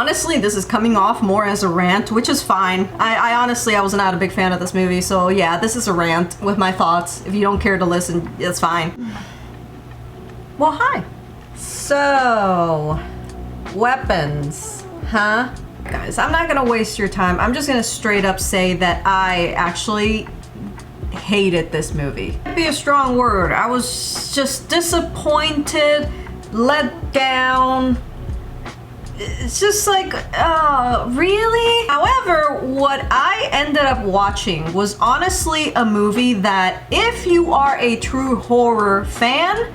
Honestly, this is coming off more as a rant, which is fine. I honestly, I was not a big fan of this movie, so yeah, this is a rant with my thoughts. If you don't care to listen, it's fine. Well, hi. So, weapons, huh? Guys, I'm not gonna waste your time. I'm just gonna straight up say that I actually hated this movie. Might be a strong word. I was just disappointed, let down. It's just like, really? However, what I ended up watching was honestly a movie that if you are a true horror fan,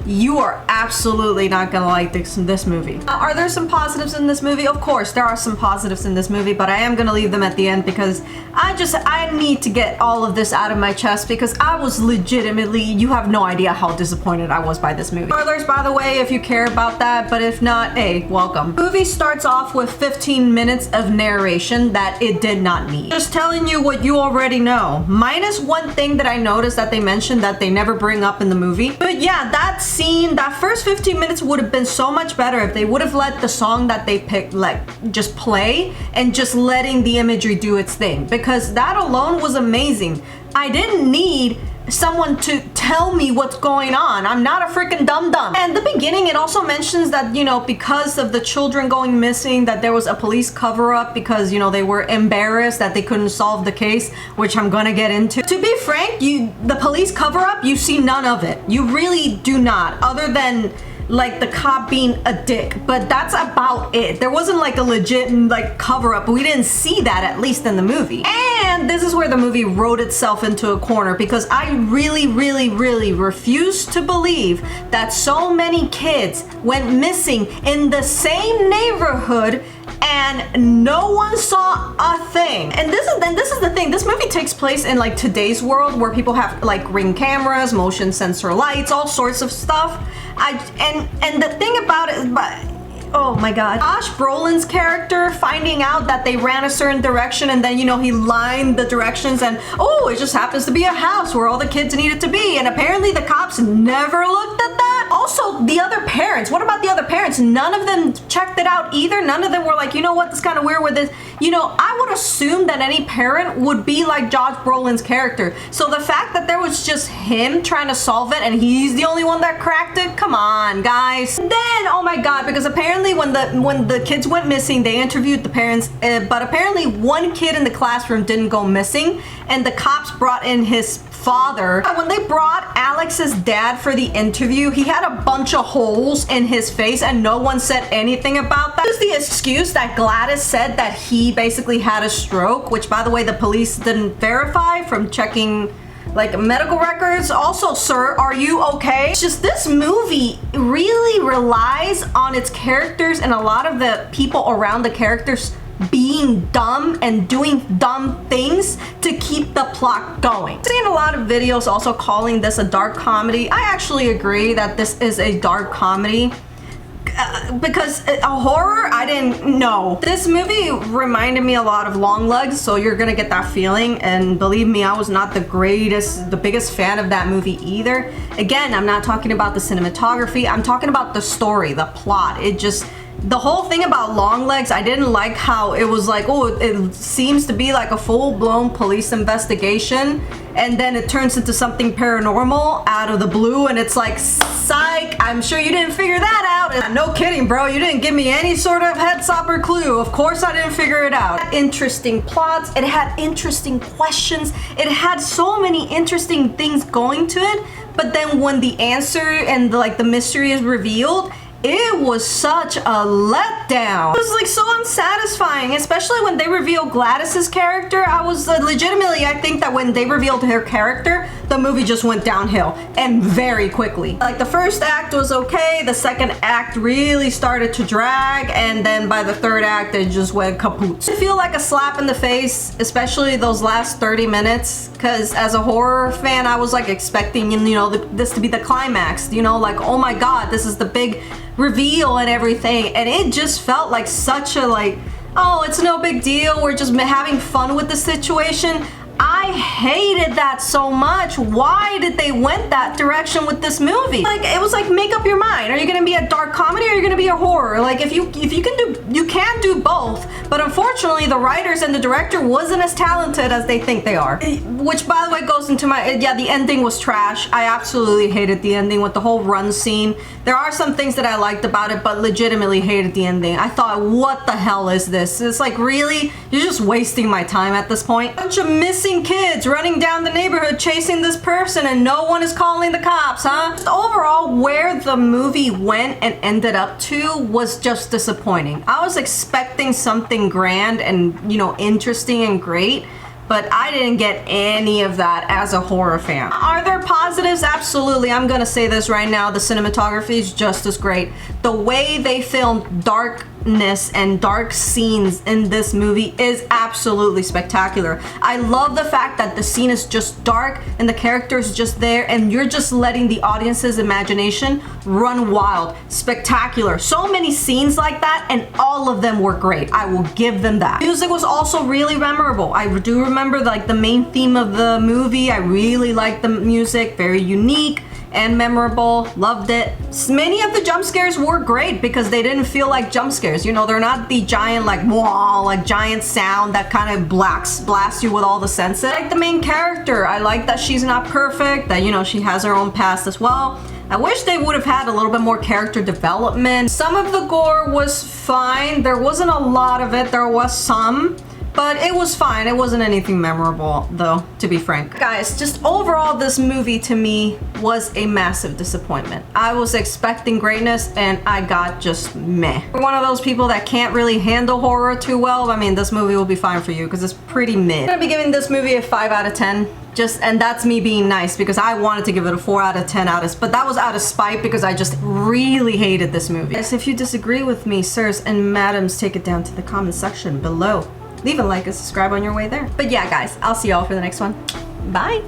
you are absolutely not gonna like this movie. Are there some positives in this movie? Of course, there are some positives in this movie, but I am gonna leave them at the end because I need to get all of this out of my chest because I was legitimately, you have no idea how disappointed I was by this movie. Spoilers, by the way, if you care about that, but if not, hey, welcome. The movie starts off with 15 minutes of narration that it did not need. Just telling you what you already know. Minus one thing that I noticed that they mentioned that they never bring up in the movie. But yeah, that's scene, that first 15 minutes would have been so much better if they would have let the song that they picked like just play and just letting the imagery do its thing, because that alone was amazing. I didn't need someone to tell me what's going on. I'm not a freaking dum-dum. And the beginning, it also mentions that, you know, because of the children going missing, that there was a police cover-up because, you know, they were embarrassed that they couldn't solve the case, which I'm gonna get into. To be frank, the police cover-up, you see none of it. You really do not, other than like the cop being a dick, but that's about it. There wasn't like a legit like cover-up. We didn't see that, at least in the movie. And this is where the movie wrote itself into a corner, because I really refuse to believe that so many kids went missing in the same neighborhood and no one saw a thing. And this is the thing. This movie takes place in like today's world where people have like Ring cameras, motion sensor lights, all sorts of stuff. And the thing about it, oh my god, Josh Brolin's character finding out that they ran a certain direction and then, you know, he lined the directions and, oh, it just happens to be a house where all the kids needed to be, and apparently the cops never looked at that. Also, the other parents, what about the other parents? None of them checked it out either. None of them were like, you know what, this is kind of weird with this. You know, I would assume that any parent would be like Josh Brolin's character. So the fact that there was just him trying to solve it and he's the only one that cracked it, come on, guys. And then, oh my god, because apparently when the kids went missing, they interviewed the parents, but apparently one kid in the classroom didn't go missing, and the cops brought in his father. When they brought Alex's dad for the interview, he had a bunch of holes in his face and no one said anything about that. This is the excuse that Gladys said that he basically had a stroke, which by the way the police didn't verify from checking like medical records. Also, sir, are you okay? It's just this movie really relies on its characters and a lot of the people around the characters being dumb and doing dumb things to keep the plot going. I've seen a lot of videos also calling this a dark comedy. I actually agree that this is a dark comedy. Because a horror, I didn't know. This movie reminded me a lot of Longlegs, so you're gonna get that feeling, and believe me, I was not the biggest fan of that movie either. Again, I'm not talking about the cinematography, I'm talking about the story, the plot. The whole thing about Longlegs, I didn't like how it was like, oh, it seems to be like a full-blown police investigation, and then it turns into something paranormal out of the blue, and it's like, psych, I'm sure you didn't figure that out. And no kidding, bro, you didn't give me any sort of heads up or clue. Of course I didn't figure it out. It had interesting plots, it had interesting questions, it had so many interesting things going to it, but then when the answer and the mystery is revealed, it was such a letdown. It was like so unsatisfying, especially when they revealed Gladys's character. I was legitimately, I think that when they revealed her character, the movie just went downhill, and very quickly. Like the first act was okay, the second act really started to drag, and then by the third act it just went kaput. I feel like a slap in the face, especially those last 30 minutes, because as a horror fan I was like expecting, you know, this to be the climax, you know, like, oh my god, this is the big reveal and everything, and it just felt like such a like, oh, it's no big deal, we're just having fun with the situation. I hated that so much. Why did they went that direction with this movie? Like, it was like, make up your mind. Are you gonna be a dark comedy or are you gonna be a horror? Like, if you can do both. But unfortunately, the writers and the director wasn't as talented as they think they are. Which, by the way, goes into my, yeah, the ending was trash. I absolutely hated the ending with the whole run scene. There are some things that I liked about it, but legitimately hated the ending. I thought, what the hell is this? It's like, really? You're just wasting my time at this point. Bunch of missing kids running down the neighborhood chasing this person and no one is calling the cops, huh? Just overall, where the movie went and ended up to was just disappointing. I was expecting something grand and, you know, interesting and great, but I didn't get any of that as a horror fan. Are there positives? Absolutely. I'm gonna say this right now. The cinematography is just as great. The way they filmed darkness and dark scenes in this movie is absolutely spectacular. I love the fact that the scene is just dark and the characters just there and you're just letting the audience's imagination run wild. Spectacular. So many scenes like that and all of them were great. I will give them that. Music was also really memorable. I do remember like the main theme of the movie. I really liked the music. Very unique and memorable. Loved it. Many of the jump scares were great because they didn't feel like jump scares. You know, they're not the giant like wah, like giant sound that kind of blasts you with all the senses. I like the main character. I like that she's not perfect, that, you know, she has her own past as well. I wish they would have had a little bit more character development. Some of the gore was fine. There wasn't a lot of it. There was some. But it was fine. It wasn't anything memorable, though, to be frank. Guys, just overall, this movie to me was a massive disappointment. I was expecting greatness and I got just meh. For one of those people that can't really handle horror too well, I mean, this movie will be fine for you because it's pretty mid. I'm gonna be giving this movie a 5 out of 10. And that's me being nice because I wanted to give it a 4 out of 10 but that was out of spite because I just really hated this movie. Guys, if you disagree with me, sirs and madams, take it down to the comment section below. Leave a like and subscribe on your way there. But yeah, guys, I'll see y'all for the next one. Bye.